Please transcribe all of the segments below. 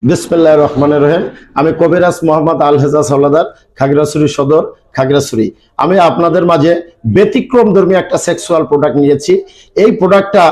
বিসমিল্লাহির রহমানির রহিম। আমি কবিরাজ মোহাম্মদ আল হেজাজ হাওলাদার, খাগড়াছড়ি সদর, খাগড়াছড়ি। আমি আপনাদের মাঝে ব্যতিক্রমধর্মী একটা সেক্সুয়াল প্রোডাক্ট নিয়েছি। এই প্রোডাক্টটা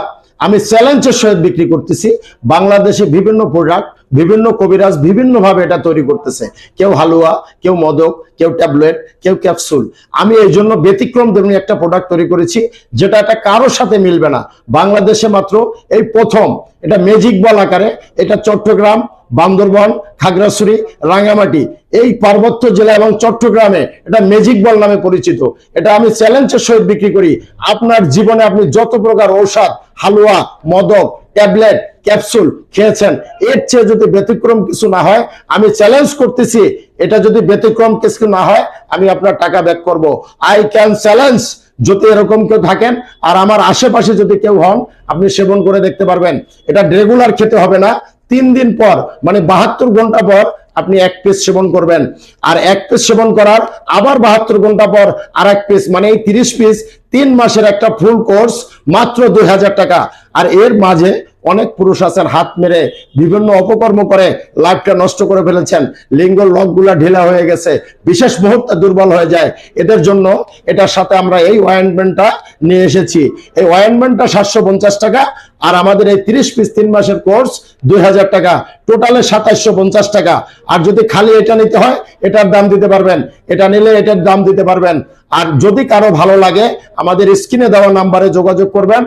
আমি চ্যালেঞ্জের সহিত বিক্রি করতেছি। বাংলাদেশে বিভিন্ন প্রোডাক্ট, বিভিন্ন কবিরাজ বিভিন্নভাবে এটা তৈরি করতেছে। কেউ হালুয়া, কেউ মদক, কেউ ট্যাবলেট, কেউ ক্যাপসুল। আমি এই জন্য ব্যতিক্রমধর্মী একটা প্রোডাক্ট তৈরি করেছি, যেটা এটা কারোর সাথে মিলবে না। বাংলাদেশে মাত্র এই প্রথম এটা ম্যাজিক বল আকারে, এটা চট্টগ্রাম, বান্দরবান, খাগড়াছড়ি, রাঙ্গামাটি এই পার্বত্য জেলা এবং চট্টগ্রামে এটা ম্যাজিক বল নামে পরিচিত। এটা আমি চ্যালেঞ্জের সহিত বিক্রি করি। আপনার জীবনে আপনি যত প্রকার ঔষধ, হালুয়া, মদক, ট্যাবলেট, ক্যাপসুল খেয়েছেন, এর চেয়ে যদি ব্যতিক্রম কিছু না হয়, আমি চ্যালেঞ্জ করতেছি, এটা যদি ব্যতিক্রম কিছু না হয়, আমি আপনার টাকা ব্যাক করব। I can challenge. যদি এরকম কেউ থাকেন আর আমার আশেপাশে যদি কেউ হন, আপনি সেবন করে দেখতে পারবেন। এটা রেগুলার খেতে হবে না, 3 দিন পর মানে 72 ঘন্টা পর আপনি 1 পিস সেবন করবেন। আর 1 পিস সেবন করার আবার 72 ঘন্টা পর আর 1 পিস, মানে এই 30 পিস 3 মাসের একটা ফুল কোর্স, মাত্র 2000 টাকা। আর এর মাঝে অনেক পুরুষ আছেন হাত মেরে বিভিন্ন অপকর্ম করে লাইফটা নষ্ট করে ফেলেছেন, লিঙ্গ লকগুলা ঢিলা হয়ে গেছে, বিশেষ মুহূর্তে দুর্বল হয়ে যায়। এদের জন্য এটার সাথে আমরা এই অয়েন্টমেন্টটা নিয়ে এসেছি। এই অয়েন্টমেন্টটা 750 টাকা, আর আমাদের এই 30 পিস 3 মাসের কোর্স 2000 টাকা, টোটালে 2750 টাকা। আর যদি খালি এটা নিতে হয়, এটার দাম দিতে পারবেন, এটা নিলে এটার দাম দিতে পারবেন। আর যদি কারো ভালো লাগে, আমাদের স্ক্রিনে দেওয়া নাম্বারে যোগাযোগ করবেন।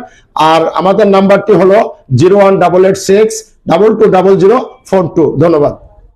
আর আমাদের নাম্বারটি হলো 01886 220042। ধন্যবাদ।